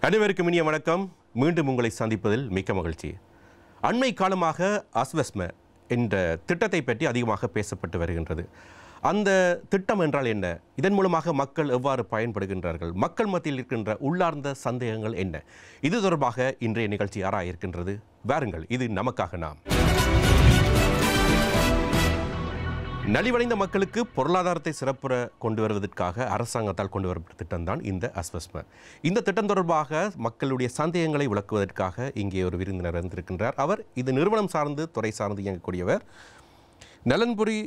அனைவருக்கும் இனிய வணக்கம். மீண்டும் உங்களை சந்திப்பதில் மிக்க மகிழ்ச்சி. அண்மை காலமாக அஸ்வஸ்ம என்ற திட்டத்தை பற்றி அதிகமாக பேசப்பட்டு வருகின்றது. அந்த திட்டம் என்றால் என்ன? இதன் மூலமாக மக்கள் எவ்வாறு பயன்படுகின்றார்கள்? மக்கள் மத்தியில் இருக்கின்ற உள்ளார்ந்த சந்தேகங்கள் என்ன? இது தொடர்பாக இன்றைய நிகழ்ச்சி ஆராய இருக்கின்றது. வாருங்கள், இது நமக்காக நாம். நலிவடைந்த மக்களுக்கு பொருளாதாரத்தை சிறப்புற கொண்டு வருவதற்காக அரசாங்கத்தால் கொண்டு வரப்பட்ட திட்டம்தான் இந்த அஸ்வஸ்ம. இந்த திட்டம் தொடர்பாக மக்களுடைய சந்தேகங்களை விளக்குவதற்காக இங்கே ஒரு விருந்தினர் இருந்திருக்கின்றார். அவர் இது நிறுவனம் சார்ந்து துறை சார்ந்து இயங்கக்கூடியவர். நலன்புரி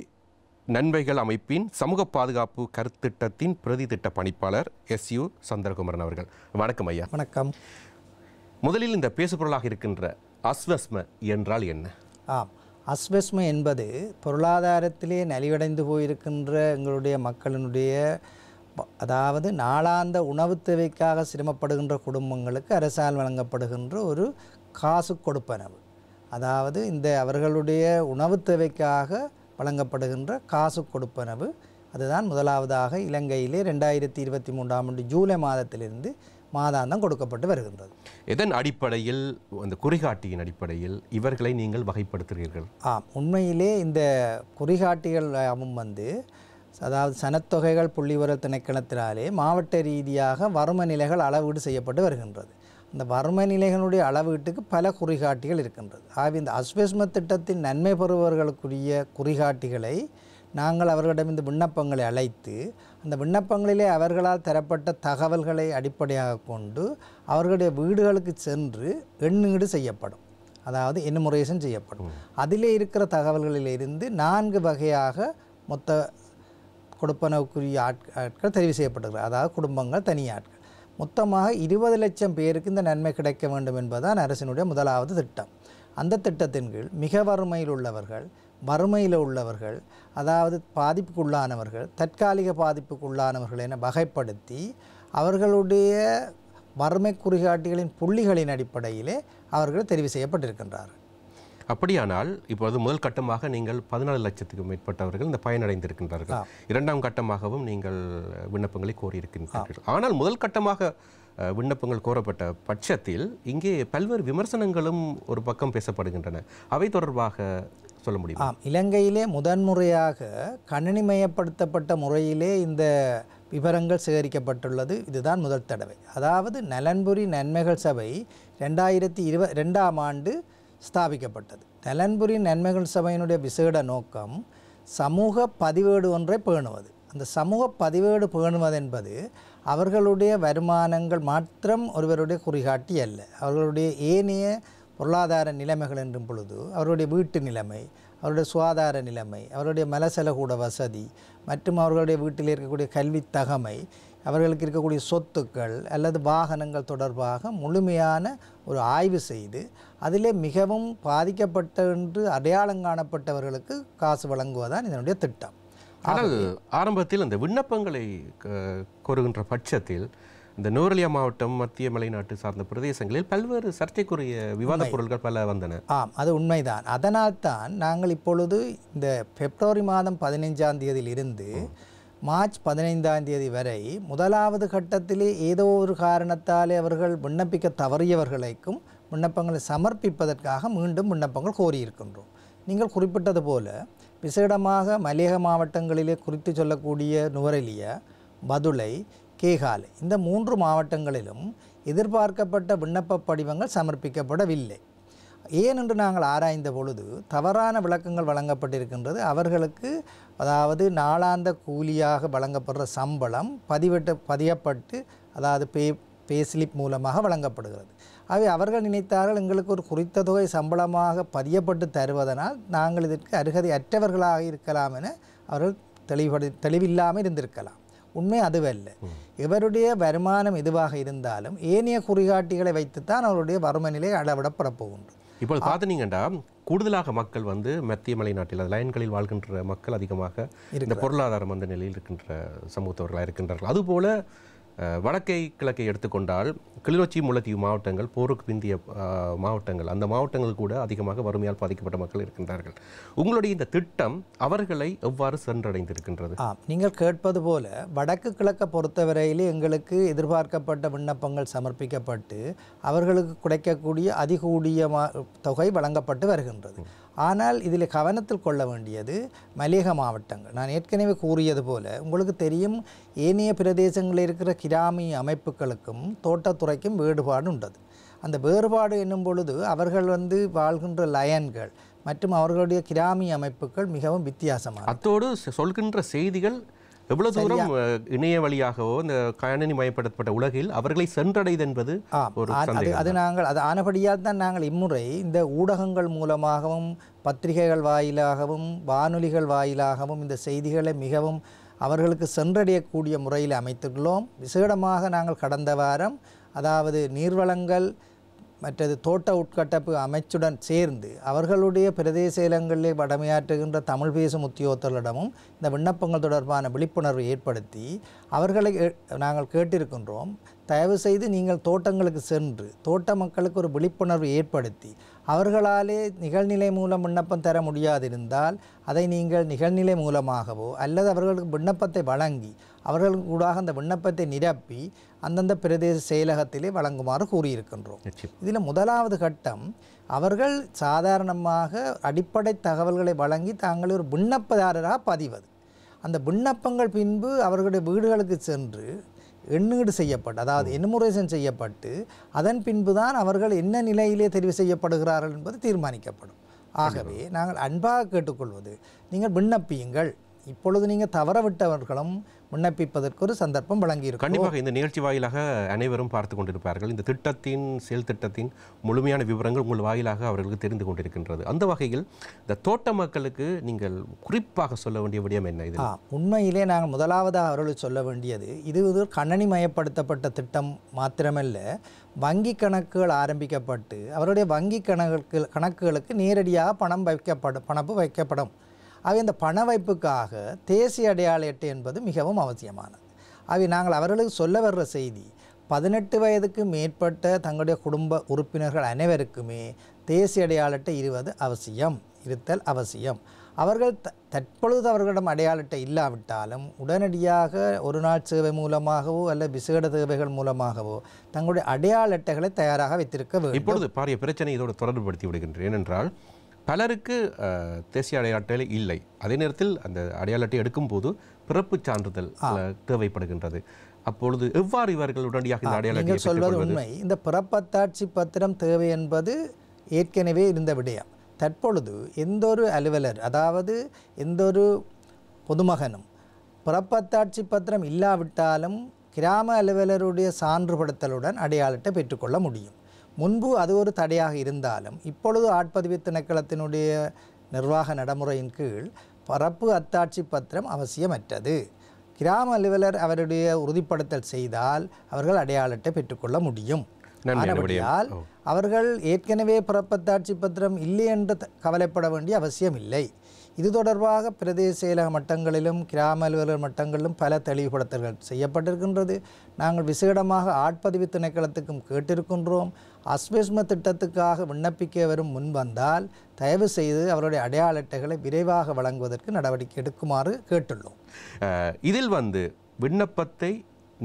நன்மைகள் அமைப்பின் சமூக பாதுகாப்பு கருத்திட்டத்தின் பிரதி திட்ட பணிப்பாளர் SU சந்திரகுமரன் அவர்கள். வணக்கம் ஐயா. வணக்கம். முதலில் இந்த பேசுபொருளாக இருக்கின்ற அஸ்வஸ்ம என்றால் என்ன? அஸ்வஸ்ம என்பது பொருளாதாரத்திலே நலிவடைந்து போயிருக்கின்ற எங்களுடைய மக்களினுடைய, அதாவது நாளாந்த உணவு தேவைக்காக சிரமப்படுகின்ற குடும்பங்களுக்கு அரசால் வழங்கப்படுகின்ற ஒரு காசு கொடுப்பனவு. அதாவது இந்த அவர்களுடைய உணவு தேவைக்காக வழங்கப்படுகின்ற காசு கொடுப்பனவு, அதுதான் முதலாவதாக இலங்கையிலே 2023 ஜூலை மாதத்திலிருந்து மாதாந்தம் கொடுக்கப்பட்டு வருகின்றது. இதன் அடிப்படையில், அந்த குறிகாட்டியின் அடிப்படையில் இவர்களை நீங்கள் வகைப்படுத்துகிறீர்கள்? உண்மையிலே இந்த குறிகாட்டிகள் அதாவது சனத்தொகைகள் புள்ளிவிவர திணைக்களத்தினாலே மாவட்ட ரீதியாக வறுமை நிலைகள் அளவீடு செய்யப்பட்டு வருகின்றது. அந்த வறுமை நிலைகளுடைய அளவீட்டுக்கு பல குறிகாட்டிகள் இருக்கின்றது. ஆகவே இந்த அஸ்வஸ்ம திட்டத்தின் நன்மை பெறுபவர்களுக்குரிய குறிகாட்டிகளை நாங்கள் அவர்களிடம் இந்த விண்ணப்பங்களை அழைத்து, அந்த விண்ணப்பங்களிலே அவர்களால் தரப்பட்ட தகவல்களை அடிப்படையாக கொண்டு அவர்களுடைய வீடுகளுக்கு சென்று எண்ணீடு செய்யப்படும். அதாவது எனுமரேஷன் செய்யப்படும். அதிலே இருக்கிற தகவல்களிலிருந்து 4 வகையாக மொத்த கொடுப்பனவுக்குரிய ஆட்கள் தெரிவு செய்யப்படுகிறார். அதாவது குடும்பங்கள், தனியாட்கள். மொத்தமாக 20 லட்சம் பேருக்கு இந்த நன்மை கிடைக்க வேண்டும் என்பதுதான் அரசினுடைய முதலாவது திட்டம். அந்த திட்டத்தின் கீழ் மிக வறுமையில் உள்ளவர்கள், வறுமையில் உள்ளவர்கள், அதாவது பாதிப்புக்குள்ளானவர்கள், தற்காலிக பாதிப்புக்குள்ளானவர்கள் என வகைப்படுத்தி அவர்களுடைய வறுமை குறிகாட்டிகளின் புள்ளிகளின் அடிப்படையிலே அவர்கள் தெரிவு செய்யப்பட்டிருக்கின்றார்கள். அப்படியானால் இப்பொழுது முதல் கட்டமாக நீங்கள் 14 லட்சத்துக்கும் மேற்பட்டவர்கள் இந்த பயனடைந்திருக்கின்றார்கள். இரண்டாம் கட்டமாகவும் நீங்கள் விண்ணப்பங்களை கோரியிருக்கின்றீர்கள். ஆனால் முதல் கட்டமாக விண்ணப்பங்கள் கோரப்பட்ட பட்சத்தில் இங்கே பல்வேறு விமர்சனங்களும் ஒரு பக்கம் பேசப்படுகின்றன. அவை தொடர்பாக சொல்ல முடியுமா? இலங்கையிலே முதன்முறையாக கணினிமயப்படுத்தப்பட்ட முறையிலே இந்த விவரங்கள் சேகரிக்கப்பட்டுள்ளது. இதுதான் முதல் தடவை. அதாவது நலன்புரி நன்மைகள் சபை 2022 ஸ்தாபிக்கப்பட்டது. நலன்புரி நன்மைகள் சபையினுடைய விசேட நோக்கம் சமூக பதிவேடு ஒன்றை பேணுவது. அந்த சமூக பதிவேடு பேணுவது என்பது அவர்களுடைய வருமானங்கள் மாத்திரம் ஒருவருடைய குறிகாட்டி அல்ல. அவர்களுடைய ஏனைய பொருளாதார நிலைமைகள் என்றும் பொழுது அவருடைய வீட்டு நிலைமை, அவருடைய சுகாதார நிலைமை, அவருடைய மலசலகூட வசதி மற்றும் அவர்களுடைய வீட்டில் இருக்கக்கூடிய கல்வி தகமை, அவர்களுக்கு இருக்கக்கூடிய சொத்துக்கள் அல்லது வாகனங்கள் தொடர்பாக முழுமையான ஒரு ஆய்வு செய்து அதிலே மிகவும் பாதிக்கப்பட்ட என்று அடையாளம் காணப்பட்டவர்களுக்கு காசு வழங்குவதுதான் இதனுடைய திட்டம். ஆனால் ஆரம்பத்தில் அந்த விண்ணப்பங்களை கோருகின்ற பட்சத்தில் இந்த நுவரெலியா மாவட்டம், மத்திய மலைநாட்டு சார்ந்த பிரதேசங்களில் பல்வேறு சர்ச்சைக்குரிய விவாத பொருட்கள் பல வந்தன. அது உண்மைதான். அதனால் தான் நாங்கள் இப்பொழுது இந்த பிப்ரவரி மாதம் 15ஆம் தேதியிலிருந்து மார்ச் 15ஆம் தேதி வரை முதலாவது கட்டத்திலே ஏதோ ஒரு காரணத்தாலே அவர்கள் விண்ணப்பிக்க தவறியவர்களுக்கும் விண்ணப்பங்களை சமர்ப்பிப்பதற்காக மீண்டும் விண்ணப்பங்கள் கோரியிருக்கின்றோம். நீங்கள் குறிப்பிட்டது போல விசேடமாக மலையக மாவட்டங்களிலே குறித்து சொல்லக்கூடிய நுவரெலியா, பதுளை, கேகாலை, இந்த 3 மாவட்டங்களிலும் எதிர்பார்க்கப்பட்ட விண்ணப்ப படிவங்கள் சமர்ப்பிக்கப்படவில்லை. ஏனென்று நாங்கள் ஆராய்ந்த பொழுது தவறான விளக்கங்கள் வழங்கப்பட்டிருக்கின்றது. அவர்களுக்கு, அதாவது நாளாந்த கூலியாக வழங்கப்படுற சம்பளம் பதியப்பட்டு, அதாவது பே ஸ்லிப் மூலமாக வழங்கப்படுகிறது. ஆகவே அவர்கள் நினைத்தார்கள் எங்களுக்கு ஒரு குறித்த தொகை சம்பளமாக பதியப்பட்டு தருவதனால் நாங்கள் இதற்கு அருகதை அற்றவர்களாக இருக்கலாம் என அவர்கள் தெளிவில்லாமல் இருந்திருக்கலாம். உண்மை அதுவல்ல. இவருடைய வருமானம் எதுவாக இருந்தாலும் ஏனைய குறிகாட்டிகளை வைத்துத்தான் அவருடைய வறுமை நிலை அளவிடப்பட போகின்றது. இப்போ பார்த்தீங்கன்னா கூடுதலாக மக்கள் மத்திய மலைநாட்டில் லைன்களில் வாழ்கின்ற மக்கள் அதிகமாக இந்த பொருளாதார மந்த நிலையில் இருக்கின்ற சமூகத்தவர்களாக இருக்கின்றார்கள். அதுபோல வடக்கை கிழக்கை எடுத்துக்கொண்டால் கிளிநொச்சி முல்லைத்தீவு மாவட்டங்கள் போருக்கு பிந்திய மாவட்டங்கள், அந்த மாவட்டங்கள் கூட அதிகமாக வறுமையால் பாதிக்கப்பட்ட மக்கள் இருக்கின்றார்கள். உங்களுடைய இந்த திட்டம் அவர்களை எவ்வாறு சென்றடைந்திருக்கின்றது? நீங்கள் கேட்பது போல வடக்கு கிழக்கை பொறுத்தவரையிலே எங்களுக்கு எதிர்பார்க்கப்பட்ட விண்ணப்பங்கள் சமர்ப்பிக்கப்பட்டு அவர்களுக்கு கிடைக்கக்கூடிய அதிகூடிய தொகை வழங்கப்பட்டு வருகின்றது. ஆனால் இதில் கவனத்தில் கொள்ள வேண்டியது மலையக மாவட்டங்கள். நான் ஏற்கனவே கூறியது போல உங்களுக்கு தெரியும், ஏனைய பிரதேசங்களில் இருக்கிற கிராமிய அமைப்புகளுக்கும் தோட்டத்துறைக்கும் வேறுபாடு உண்டது. அந்த வேறுபாடு என்னும் பொழுது அவர்கள் வாழ்கின்ற லயன்கள் மற்றும் அவர்களுடைய கிராமிய அமைப்புகள் மிகவும் வித்தியாசமாக, அத்தோடு சொல்கின்ற செய்திகள் எவ்வளவு தூரம் இணைய வழியாகவோ இந்த கணினி மயப்படுத்தப்பட்ட உலகில் அவர்களை சென்றடைது என்பது ஒரு அது நாங்கள் அது ஆனபடியால் தான் நாங்கள் இம்முறை இந்த ஊடகங்கள் மூலமாகவும் பத்திரிகைகள் வாயிலாகவும் வானொலிகள் வாயிலாகவும் இந்த செய்திகளை மிகவும் அவர்களுக்கு சென்றடையக்கூடிய முறையில் அமைத்துள்ளோம். விசேடமாக நாங்கள் கடந்த வாரம் அதாவது நீர்வளங்கள் மற்றது தோட்ட உட்கட்டப்பு அமைச்சுடன் சேர்ந்து அவர்களுடைய பிரதேச இடங்களிலே கடமையாற்றுகின்ற தமிழ் பேசும் உத்தியோகத்தர்களிடமும் இந்த விண்ணப்பங்கள் தொடர்பான விழிப்புணர்வை ஏற்படுத்தி அவர்களை நாங்கள் கேட்டிருக்கின்றோம், தயவு செய்து நீங்கள் தோட்டங்களுக்கு சென்று தோட்ட மக்களுக்கு ஒரு விழிப்புணர்வு ஏற்படுத்தி அவர்களாலே நிகழ்நிலை மூலம் விண்ணப்பம் தர முடியாதிருந்தால் அதை நீங்கள் நிகழ்நிலை மூலமாகவோ அல்லது அவர்களுக்கு விண்ணப்பத்தை வழங்கி அவர்களுக்கு கூடாக அந்த விண்ணப்பத்தை நிரப்பி அந்தந்த பிரதேச செயலகத்திலே வழங்குமாறு கூறியிருக்கின்றோம். இதில் முதலாவது கட்டம் அவர்கள் சாதாரணமாக அடிப்படை தகவல்களை வழங்கி தாங்கள் ஒரு விண்ணப்பதாரராக பதிவது. அந்த விண்ணப்பங்கள் பின்பு அவர்களுடைய வீடுகளுக்கு சென்று எண்ணீடு செய்யப்பட்டு அதாவது எனுமரேஷன் செய்யப்பட்டு அதன் பின்புதான் அவர்கள் என்ன நிலையிலே தெரிவு செய்யப்படுகிறார்கள் என்பது தீர்மானிக்கப்படும். ஆகவே நாங்கள் அன்பாக கேட்டுக்கொள்வது, நீங்கள் விண்ணப்பியுங்கள். இப்பொழுது நீங்கள் தவறவிட்டவர்களும் விண்ணப்பிப்பதற்கு ஒரு சந்தர்ப்பம் வழங்கியிருக்கும். கண்டிப்பாக இந்த நிகழ்ச்சி வாயிலாக அனைவரும் பார்த்து கொண்டிருப்பார்கள். இந்த திட்டத்தின் செயல் திட்டத்தின் முழுமையான விவரங்கள் உங்கள் வாயிலாக அவர்களுக்கு தெரிந்து கொண்டிருக்கின்றது. அந்த வகையில் இந்த தோட்ட மக்களுக்கு நீங்கள் குறிப்பாக சொல்ல வேண்டிய விடயம் என்ன? இது உண்மையிலே நாங்கள் முதலாவதாக அவர்களுக்கு சொல்ல வேண்டியது, இது ஒரு கணனி மயப்படுத்தப்பட்ட திட்டம் மாத்திரமல்ல, வங்கி கணக்குகள் ஆரம்பிக்கப்பட்டு அவருடைய வங்கி கணக்குகளுக்கு நேரடியாக பணப்பு வைக்கப்படும். அவை இந்த பண வைப்புக்காக தேசிய அடையாள அட்டை என்பது மிகவும் அவசியமானது. அவை நாங்கள் அவர்களுக்கு சொல்ல வர்ற செய்தி, 18 வயதுக்கு மேற்பட்ட தங்களுடைய குடும்ப உறுப்பினர்கள் அனைவருக்குமே தேசிய அடையாள அட்டை இருத்தல் அவசியம். அவர்கள் தற்பொழுது அவர்களிடம் அடையாள அட்டை இல்லாவிட்டாலும் உடனடியாக ஒரு நாள் சேவை மூலமாகவோ அல்லது விசேட தேவைகள் மூலமாகவோ தங்களுடைய அடையாள அட்டைகளை தயாராக வைத்திருக்க வேண்டும். இப்பொழுது பாரிய பிரச்சனை இதோடு தொடர்புபடுத்தி விடுகின்றேன். ஏனென்றால் பலருக்கு தேசிய அடையாள அட்டை இல்லை. அதே நேரத்தில் அந்த அடையாள அட்டை எடுக்கும் போது பிறப்பு சான்றிதழ் தேவைப்படுகின்றது. அப்பொழுது எவ்வாறு இவர்கள் உடனடியாக இந்த அடையாள அட்டை சொல்வது உண்மை. இந்த பிறப்பத்தாட்சி பத்திரம் தேவை என்பது ஏற்கனவே இருந்த விடயம். தற்பொழுது எந்த ஒரு அலுவலர் அதாவது எந்த ஒரு பொதுமகனும் பிறப்பத்தாட்சி பத்திரம் இல்லாவிட்டாலும் கிராம அலுவலருடைய சான்றுபடுத்தலுடன் அடையாள அட்டை பெற்றுக்கொள்ள முடியும். முன்பு அது ஒரு தடையாக இருந்தாலும் இப்பொழுது ஆட்பதிவு திணைக்களத்தினுடைய நிர்வாக நடைமுறையின் கீழ் பரப்பு அத்தாட்சி பத்திரம் அவசியமற்றது. கிராம அலுவலர் அவருடைய உறுதிப்படுத்தல் செய்தால் அவர்கள் அடையாள அட்டை பெற்றுக்கொள்ள முடியும். ஆனபடியால் அவர்கள் ஏற்கனவே பிறப்பத்தாட்சி பத்திரம் இல்லை என்று கவலைப்பட வேண்டிய அவசியம் இல்லை. இது தொடர்பாக பிரதேச செயலக மட்டங்களிலும் கிராம அலுவலர் மட்டங்களிலும் பல தெளிவுபடுத்தல்கள் செய்யப்பட்டிருக்கின்றது. நாங்கள் விசேடமாக ஆட்பதிவு திணைக்களத்துக்கும் கேட்டிருக்கின்றோம். அஸ்வஸ்ம திட்டத்துக்காக விண்ணப்பிக்க வரும் முன் வந்தால் தயவு செய்து அவருடைய அடையாள அட்டைகளை விரைவாக வழங்குவதற்கு நடவடிக்கை எடுக்குமாறு கேட்டுள்ளோம். இதில் விண்ணப்பத்தை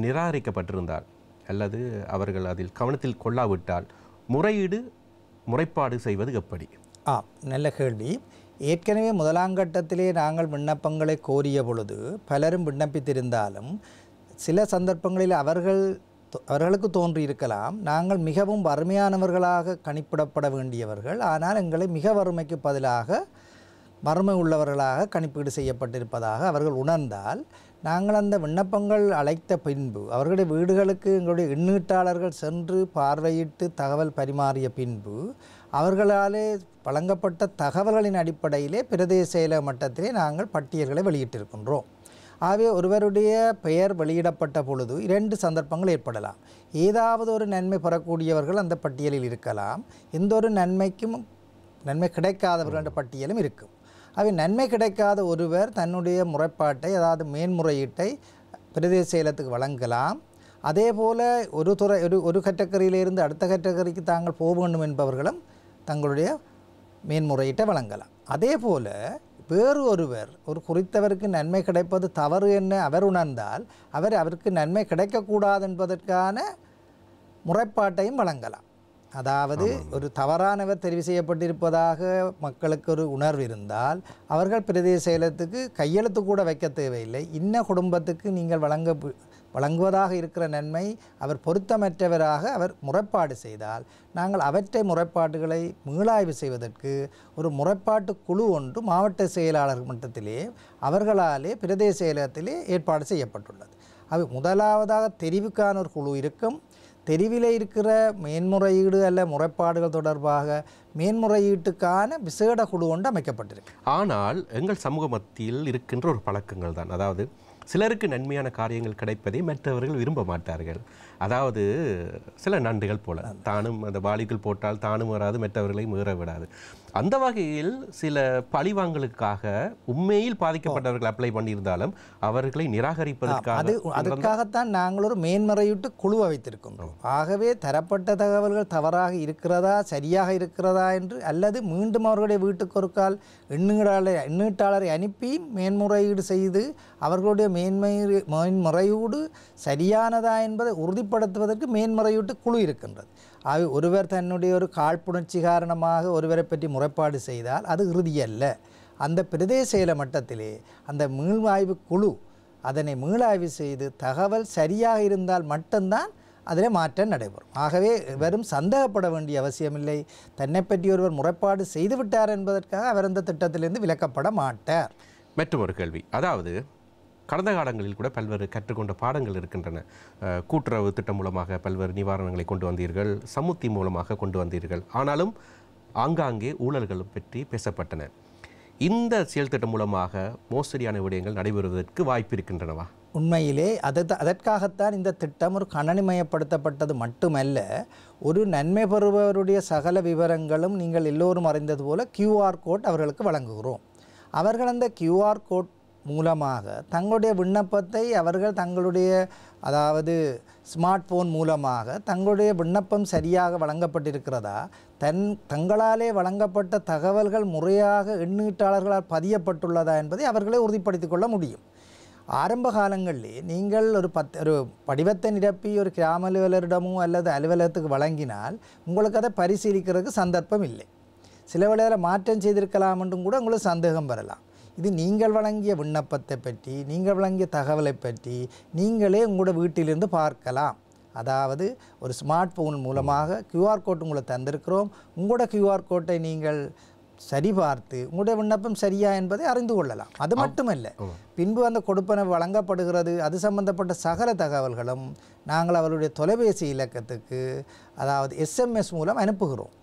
நிராகரிக்கப்பட்டிருந்தால் அல்லது அவர்கள் அதில் கவனத்தில் கொள்ளாவிட்டால் முறைப்பாடு செய்வது எப்படி? நல்ல கேள்வி. ஏற்கனவே முதலாங்கட்டத்திலே நாங்கள் விண்ணப்பங்களை கோரிய பொழுது பலரும் விண்ணப்பித்திருந்தாலும் சில சந்தர்ப்பங்களில் அவர்களுக்கு தோன்றியிருக்கலாம், நாங்கள் மிகவும் வறுமையானவர்களாக கணிப்பிடப்பட வேண்டியவர்கள், ஆனால் எங்களை மிக வறுமைக்கு பதிலாக வறுமை உள்ளவர்களாக கணிப்பீடு செய்யப்பட்டிருப்பதாக அவர்கள் உணர்ந்தால் நாங்கள் அந்த விண்ணப்பங்கள் அழைத்த பின்பு அவர்களுடைய வீடுகளுக்கு எங்களுடைய எண்ணீட்டாளர்கள் சென்று பார்வையிட்டு தகவல் பரிமாறிய பின்பு அவர்களாலே வழங்கப்பட்ட தகவல்களின் அடிப்படையிலே பிரதேச செயலக மட்டத்திலே நாங்கள் பட்டியல்களை வெளியிட்டிருக்கின்றோம். ஆகவே ஒருவருடைய பெயர் வெளியிடப்பட்ட பொழுது 2 சந்தர்ப்பங்கள் ஏற்படலாம். ஏதாவது ஒரு நன்மை பெறக்கூடியவர்கள் அந்த பட்டியலில் இருக்கலாம், எந்த ஒரு நன்மை கிடைக்காதவர்கள் என்ற பட்டியலும் இருக்கும். ஆகவே நன்மை கிடைக்காத ஒருவர் தன்னுடைய முறைப்பாட்டை அதாவது மேன்முறையீட்டை பிரதேச செயலகத்துக்கு வழங்கலாம். அதே போல் ஒரு கேட்டகரியிலிருந்து அடுத்த கேட்டகரிக்கு தாங்கள் போக வேண்டும் என்பவர்களும் தங்களுடைய மேன்முறையீட்டை வழங்கலாம். அதே போல் வேறு ஒருவர் ஒரு குறித்தவருக்கு நன்மை கிடைப்பது தவறு என்ன அவர் உணர்ந்தால் அவருக்கு நன்மை கிடைக்கக்கூடாது என்பதற்கான முறைப்பாட்டையும் வழங்கலாம். அதாவது ஒரு தவறானவர் தெரிவு செய்யப்பட்டிருப்பதாக மக்களுக்கு ஒரு உணர்வு இருந்தால் அவர்கள் பிரதேச செயலகத்துக்கு கையெழுத்து கூட வைக்க தேவையில்லை. இன்ன குடும்பத்துக்கு நீங்கள் வழங்குவதாக இருக்கிற நன்மை அவர் பொருத்தமற்றவராக அவர் முறைப்பாடு செய்தால் நாங்கள் அவற்றை முறைப்பாடுகளை மீளாய்வு செய்வதற்கு ஒரு முறைப்பாட்டு குழு ஒன்று மாவட்ட செயலாளர் மட்டத்திலே அவர்களாலே பிரதேச செயலகத்திலே ஏற்பாடு செய்யப்பட்டுள்ளது. அது முதலாவதாக தெரிவுக்கான ஒரு குழு இருக்கும். தெரிவிலே இருக்கிற மேன்முறையீடு அல்ல முறைப்பாடுகள் தொடர்பாக மேன்முறையீட்டுக்கான விசேட குழு ஒன்று அமைக்கப்பட்டிருக்கு. ஆனால் எங்கள் சமூக மத்தியில் இருக்கின்ற ஒரு பழக்கங்கள் தான், அதாவது சிலருக்கு நன்மையான காரியங்கள் கிடைப்பதை மற்றவர்கள் விரும்ப மாட்டார்கள். அதாவது சில நன்றிகள் போல தானும் அந்த வாளிகள் போட்டால் தானும் வராது மற்றவர்களை மீற விடாது. அந்த வகையில் சில பழிவாங்கலுக்காக உண்மையில் பாதிக்கப்பட்டவர்கள் அப்ளை பண்ணியிருந்தாலும் அவர்களை நிராகரிப்பதற்காக அதற்காகத்தான் நாங்கள் ஒரு மேன்முறையீட்டு குழுவை வைத்திருக்கின்றோம். ஆகவே தரப்பட்ட தகவல்கள் தவறாக இருக்கிறதா சரியாக இருக்கிறதா என்று அல்லது மீண்டும் அவர்களுடைய வீட்டுக்கு ஒரு கால் எண்ணீட்டாளரை அனுப்பி மேன்முறையீடு செய்து அவர்களுடைய மேன்முறையீடு சரியானதா என்பதை உறுதிப்படுத்துவதற்கு மேன்முறையீட்டு குழு இருக்கின்றது. ஒருவர் தன்னுடைய ஒரு காழ்ப்புணர்ச்சி காரணமாக ஒருவரை பற்றி முறைப்பாடு செய்தால் அது இறுதியல்ல. அந்த பிரதேச செயல மட்டத்திலே அந்த மீளாய்வு குழு அதனை மீளாய்வு செய்து தகவல் சரியாக இருந்தால் மட்டும்தான் அதில் மாற்றம் நடைபெறும். ஆகவே வெறும் சந்தேகப்பட வேண்டிய அவசியமில்லை. தன்னை பற்றி ஒருவர் முறைப்பாடு செய்துவிட்டார் என்பதற்காக அவர் அந்த திட்டத்திலிருந்து விலக்கப்பட மாட்டார். மற்றும் ஒரு கேள்வி, அதாவது கடந்த காலங்களில் கூட பல்வேறு கற்றுக்கொண்ட பாடங்கள் இருக்கின்றன. கூட்டுறவு திட்டம் மூலமாக பல்வேறு நிவாரணங்களை கொண்டு வந்தீர்கள், சமுத்தி மூலமாக கொண்டு வந்தீர்கள். ஆனாலும் ஆங்காங்கே ஊழல்கள் பற்றி பேசப்பட்டன. இந்த செயல் திட்டம் மூலமாக மோசடியான விடயங்கள் நடைபெறுவதற்கு வாய்ப்பு இருக்கின்றனவா? உண்மையிலே அதற்காகத்தான் இந்த திட்டம் ஒரு கணனிமயப்படுத்தப்பட்டது மட்டுமல்ல, ஒரு நன்மை பெறுபவருடைய சகல விவரங்களும் நீங்கள் எல்லோரும் அறிந்தது போல கியூஆர் கோட் அவர்களுக்கு வழங்குகிறோம். அவர்கள் அந்த கியூஆர் கோட் மூலமாக தங்களுடைய விண்ணப்பத்தை அவர்கள் தங்களுடைய அதாவது ஸ்மார்ட் போன் மூலமாக தங்களுடைய விண்ணப்பம் சரியாக வழங்கப்பட்டிருக்கிறதா, தங்களாலே வழங்கப்பட்ட தகவல்கள் முறையாக எண்ணீட்டாளர்களால் பதியப்பட்டுள்ளதா என்பதை அவர்களே உறுதிப்படுத்திக் கொள்ள முடியும். ஆரம்ப காலங்களிலே நீங்கள் ஒரு படிவத்தை நிரப்பி ஒரு கிராம அலுவலரிடமோ அல்லது அலுவலகத்துக்கு வழங்கினால் உங்களுக்கு அதை பரிசீலிக்கிறதுக்கு சந்தர்ப்பம் இல்லை. சில வேளையில் மாற்றம் செய்திருக்கலாம் என்றும் கூட உங்களுக்கு சந்தேகம் வரலாம். இது நீங்கள் வழங்கிய விண்ணப்பத்தை பற்றி நீங்கள் வழங்கிய தகவலை பற்றி நீங்களே உங்களோட வீட்டிலிருந்து பார்க்கலாம். அதாவது ஒரு ஸ்மார்ட் ஃபோன் மூலமாக கியூஆர் கோட் உங்களை தந்திருக்கிறோம். உங்களோட கியூஆர் கோட்டை நீங்கள் சரிபார்த்து உங்களுடைய விண்ணப்பம் சரியா என்பதை அறிந்து கொள்ளலாம். அது மட்டுமல்ல, பின்பு அந்த கொடுப்பனை வழங்கப்படுகிறது. அது சம்பந்தப்பட்ட சகல தகவல்களும் நாங்கள் அவருடைய தொலைபேசி இலக்கத்துக்கு அதாவது SMS மூலம் அனுப்புகிறோம்.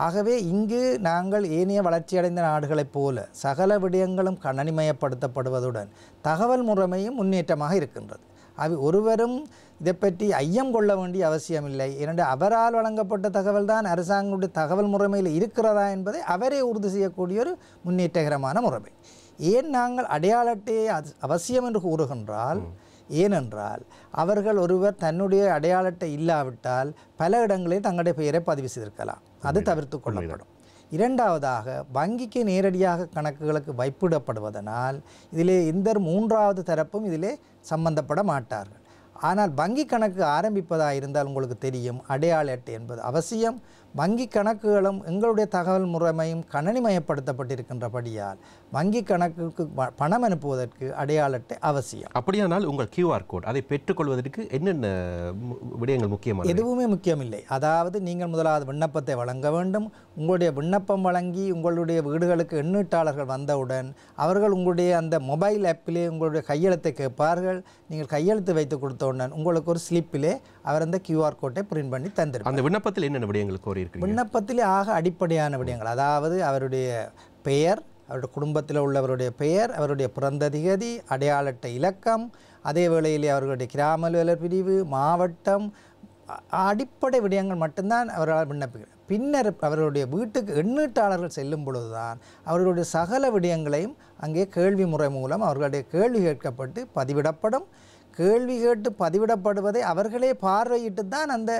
ஆகவே இங்கு நாங்கள் ஏனைய வளர்ச்சியடைந்த நாடுகளைப் போல சகல விடயங்களும் கணனிமயப்படுத்தப்படுவதுடன் தகவல் முறைமையும் முன்னேற்றமாக இருக்கின்றது. அது ஒருவரும் இதை பற்றி ஐயம் கொள்ள வேண்டிய அவசியமில்லை. ஏனென்றால் அவரால் வழங்கப்பட்ட தகவல் தான் அரசாங்கத்துடைய தகவல் முறைமையில் இருக்கிறதா என்பதை அவரே உறுதி செய்யக்கூடிய ஒரு முன்னேற்றகரமான முறைமை. ஏன் நாங்கள் அடையாள அட்டையை அவசியம் என்று கூறுகின்றால், ஏனென்றால் அவர்கள் ஒருவர் தன்னுடைய அடையாள அட்டை இல்லாவிட்டால் பல இடங்களில் தங்களுடைய பெயரை பதிவு செய்திருக்கலாம். அது தவிர்த்து கொள்ளப்படும். இரண்டாவதாக, வங்கிக்கு நேரடியாக கணக்குகளுக்கு வைப்பிடப்படுவதனால் இதிலே எந்த மூன்றாவது தரப்பும் இதிலே சம்பந்தப்பட மாட்டார்கள். ஆனால் வங்கி கணக்கு ஆரம்பிப்பதாக இருந்தால் உங்களுக்கு தெரியும், அடையாள அட்டை என்பது அவசியம். வங்கி கணக்குகளும் எங்களுடைய தகவல் முறைமையும் கணனிமயப்படுத்தப்பட்டிருக்கின்றபடியால் வங்கி கணக்குக்கு பணம் அனுப்புவதற்கு அடையாள அட்டை அவசியம். அப்படியானால் உங்கள் கியூஆர் கோட் அதை பெற்றுக்கொள்வதற்கு என்னென்ன விடயங்கள் முக்கியமாக? எதுவுமே முக்கியமில்லை. அதாவது நீங்கள் முதலாவது விண்ணப்பத்தை வழங்க வேண்டும். உங்களுடைய விண்ணப்பம் வழங்கி உங்களுடைய வீடுகளுக்கு எண்ணீட்டாளர்கள் வந்தவுடன் அவர்கள் உங்களுடைய அந்த மொபைல் ஆப்பிலே உங்களுடைய கையெழுத்தை கேட்பார்கள். நீங்கள் கையெழுத்து வைத்து கொடுத்தவுடன் உங்களுக்கு ஒரு ஸ்லிப்பிலே அவர் அந்த கியூஆர் கோட்டை பிரிண்ட் பண்ணி தந்திருப்பார். அந்த விண்ணப்பத்தில் என்னென்ன விடயங்கள் கோரி? விண்ணப்பத்திலே ஆக அடிப்படையான விடயங்கள், அதாவது அவருடைய பெயர், அவருடைய குடும்பத்தில் உள்ளவருடைய பெயர், அவருடைய பிறந்த திகதி, அடையாள அட்டை இலக்கம், அதே வேளையிலே அவர்களுடைய கிராம அலுவலர் பிரிவு, மாவட்டம், அடிப்படை விடயங்கள் மட்டும்தான் அவர்களால் விண்ணப்பிக்கிறார். பின்னர் அவர்களுடைய வீட்டுக்கு எண்ணீட்டாளர்கள் செல்லும் பொழுதுதான் அவர்களுடைய சகல விடயங்களையும் அங்கே கேள்வி முறை மூலம் அவர்களுடைய கேள்வி கேட்கப்பட்டு பதிவிடப்படும். கேள்வி கேட்டு பதிவிடப்படுவதை அவர்களே பார்வையிட்டு தான் அந்த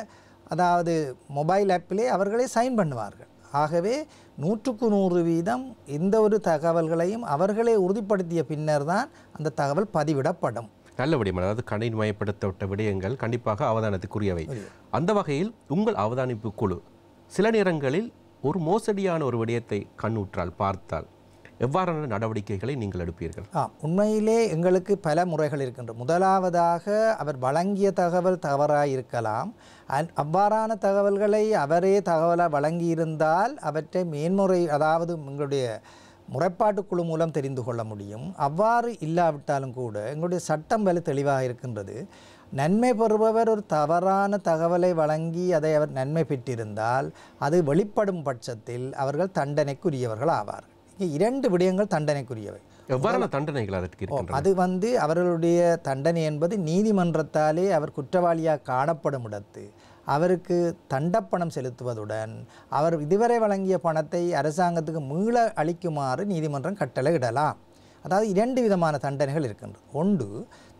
அதாவது மொபைல் ஆப்பிலே அவர்களே சைன் பண்ணுவார்கள். ஆகவே 100% இந்த ஒரு தகவல்களையும் அவர்களே உறுதிப்படுத்திய பின்னர் தான் அந்த தகவல் பதிவிடப்படும். நல்ல விடயம், அதாவது கணினிமயப்படுத்தப்பட்ட விடயங்கள் கண்டிப்பாக அவதானத்துக்குரியவை. அந்த வகையில் உங்கள் அவதானிப்பு குழு சில நேரங்களில் ஒரு மோசடியான ஒரு விடயத்தை கண்ணுற்றால் பார்த்தால் எவ்வாறான நடவடிக்கைகளை நீங்கள் எடுப்பீர்கள்? உண்மையிலே எங்களுக்கு பல முறைகள் இருக்கின்றன. முதலாவதாக அவர் வழங்கிய தகவல் தவறாக இருக்கலாம். அவ்வாறான தகவல்களை அவரே தகவலாக வழங்கியிருந்தால் அவற்றை மேன்முறை அதாவது எங்களுடைய முறைப்பாட்டு குழு மூலம் தெரிந்து கொள்ள முடியும். அவ்வாறு இல்லாவிட்டாலும் கூட எங்களுடைய சட்டம் வலு தெளிவாக இருக்கின்றது. நன்மை பெறுபவர் ஒரு தவறான தகவலை வழங்கி அதை அவர் நன்மை பெற்றிருந்தால் அது வெளிப்படும் பட்சத்தில் அவர்கள் தண்டனைக்குரியவர்கள் ஆவார். இரண்டு விடயங்கள் தண்டனைக்குரியவை. எவ்வாறான தண்டனைகள் அதற்கு இருக்கின்றன? அது அவர்களுடைய தண்டனை என்பது நீதிமன்றத்தாலே அவர் குற்றவாளியாக காணப்படும் இடத்து அவருக்கு தண்டப்பணம் செலுத்துவதுடன் அவர் இதுவரை வழங்கிய பணத்தை அரசாங்கத்துக்கு மீள அளிக்குமாறு நீதிமன்றம் கட்டளை இடலாம். அதாவது இரண்டு விதமான தண்டனைகள் இருக்கின்றது. ஒன்று,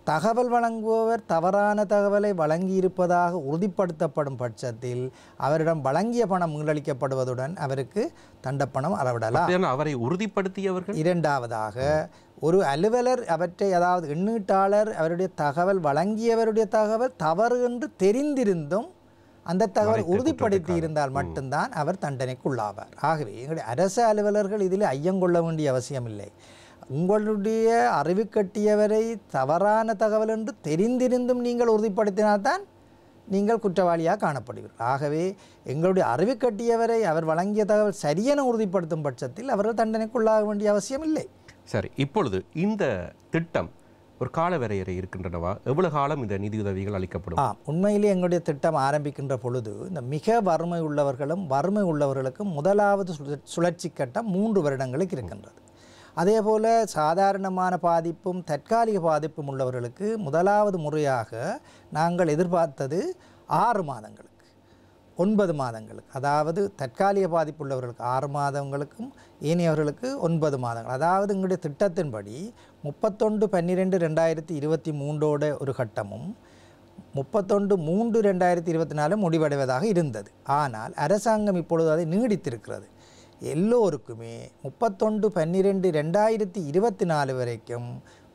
தகவல் வழங்குபவர் தவறான தகவலை வழங்கியிருப்பதாக உறுதிப்படுத்தப்படும் பட்சத்தில் அவரிடம் வழங்கிய பணம் மீளளிக்கப்படுவதுடன் அவருக்கு தண்டப்பணம் அளவிடலாம். அவரை உறுதிப்படுத்தியவர்கள். இரண்டாவதாக, ஒரு அலுவலர் அவற்றை அதாவது எண்ணீட்டாளர் அவருடைய தகவல் வழங்கியவருடைய தகவல் தவறு என்று தெரிந்திருந்தும் அந்த தகவல் உறுதிப்படுத்தி இருந்தால் மட்டும்தான் அவர் தண்டனைக்குள்ளாவார். ஆகவே எங்களுடைய அரசு அலுவலர்கள் இதில் ஐயங்கொள்ள வேண்டிய அவசியம் இல்லை. உங்களுடைய அறிவு கட்டியவரை தவறான தகவல் என்று தெரிந்திருந்தும் நீங்கள் உறுதிப்படுத்தினால்தான் நீங்கள் குற்றவாளியாக காணப்படுவீர்கள். ஆகவே எங்களுடைய அறிவு கட்டியவரை அவர் வழங்கிய தகவல் சரியென உறுதிப்படுத்தும் பட்சத்தில் அவர்கள் தண்டனைக்குள்ளாக வேண்டிய அவசியம் இல்லை. சரி, இப்பொழுது இந்த திட்டம் ஒரு கால வரையறை இருக்கின்றனவா? எவ்வளவு காலம் இந்த நிதியுதவிகள் அளிக்கப்படும்? உண்மையிலே எங்களுடைய திட்டம் ஆரம்பிக்கின்ற பொழுது இந்த மிக வறுமை உள்ளவர்களும் வறுமை உள்ளவர்களுக்கும் முதலாவது சுழற்சி கட்டம் 3 வருடங்களுக்கு இருக்கின்றது. அதே போல் சாதாரணமான பாதிப்பும் தற்காலிக பாதிப்பும் உள்ளவர்களுக்கு முதலாவது முறையாக நாங்கள் எதிர்பார்த்தது 6 மாதங்களுக்கு 9 மாதங்களுக்கு, அதாவது தற்காலிக பாதிப்பு உள்ளவர்களுக்கு 6 மாதங்களுக்கும் ஏனையவர்களுக்கு 9 மாதங்கள். அதாவது எங்களுடைய திட்டத்தின்படி 31/12/2023 ஒரு கட்டமும் 31/3/2024 முடிவடைவதாக இருந்தது. ஆனால் அரசாங்கம் இப்பொழுது அதை நீடித்திருக்கிறது. எல்லோருக்குமே 31/12/2024 வரைக்கும்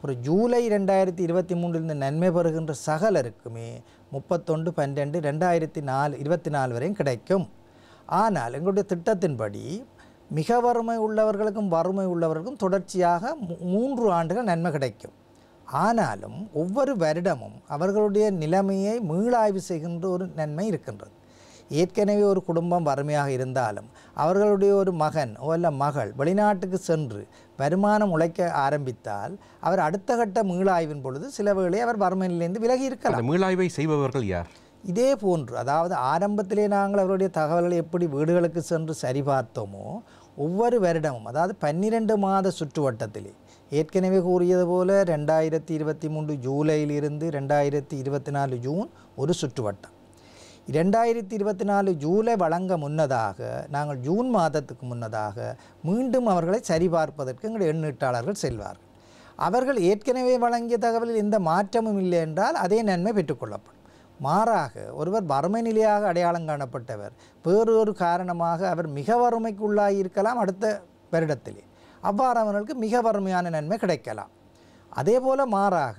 ஒரு ஜூலை 2023 நன்மை பெறுகின்ற சகலருக்குமே 31/12/2024 வரையும் கிடைக்கும். ஆனால் எங்களுடைய திட்டத்தின்படி மிக வறுமை உள்ளவர்களுக்கும் வறுமை உள்ளவர்களுக்கும் தொடர்ச்சியாக 3 ஆண்டுகள் நன்மை கிடைக்கும். ஆனாலும் ஒவ்வொரு வருடமும் அவர்களுடைய நிலைமையை மீளாய்வு செய்கின்ற ஒரு நன்மை இருக்கின்றது. ஏற்கனவே ஒரு குடும்பம் வறுமையாக இருந்தாலும் அவர்களுடைய ஒரு மகன் அல்ல மகள் வெளிநாட்டுக்கு சென்று வருமானம் உழைக்க ஆரம்பித்தால் அவர் அடுத்த கட்ட மீளாய்வின் பொழுது சில வேளை அவர் வறுமையிலிருந்து விலகி இருக்கலாம். மீளாய்வை செய்பவர்கள் யார்? இதே போன்று, அதாவது ஆரம்பத்திலே நாங்கள் அவருடைய தகவல்களை எப்படி வீடுகளுக்கு சென்று சரிபார்த்தோமோ ஒவ்வொரு வருடமும், அதாவது 12 மாத சுற்றுவட்டத்திலே ஏற்கனவே கூறியது போல 2023 ஜூலையிலிருந்து 2024 ஜூன் ஒரு சுற்றுவட்டம். 2024 ஜூலை வழங்க முன்னதாக நாங்கள் ஜூன் மாதத்துக்கு முன்னதாக மீண்டும் அவர்களை சரிபார்ப்பதற்கு எங்களுடைய எண்ணீட்டாளர்கள் செல்வார்கள். அவர்கள் ஏற்கனவே வழங்கிய தகவலில் எந்த மாற்றமும் இல்லை என்றால் அதே நன்மை பெற்றுக்கொள்ளப்படும். மாறாக ஒருவர் வறுமை நிலையாக அடையாளம் காணப்பட்டவர் வேறொரு காரணமாக அவர் மிக வறுமைக்குள்ளாகி இருக்கலாம் அடுத்த வருடத்திலே, அவ்வாறு அவர்களுக்கு மிக வறுமையான நன்மை கிடைக்கலாம். அதே போல் மாறாக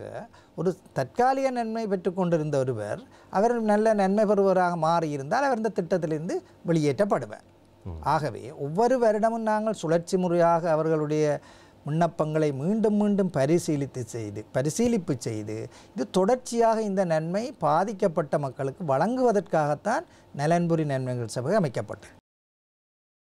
ஒரு தற்காலிக நன்மை பெற்றுக்கொண்டிருந்த ஒருவர் அவர் நல்ல நன்மை பெறுவராக மாறியிருந்தால் அவர் இந்த திட்டத்திலிருந்து வெளியேற்றப்படுவார். ஆகவே ஒவ்வொரு வருடமும் நாங்கள் சுழற்சி முறையாக அவர்களுடைய விண்ணப்பங்களை மீண்டும் மீண்டும் பரிசீலிப்பு செய்து இது தொடர்ச்சியாக இந்த நன்மை பாதிக்கப்பட்ட மக்களுக்கு வழங்குவதற்காகத்தான் நலன்புரி நன்மைகள் சபை அமைக்கப்பட்டது.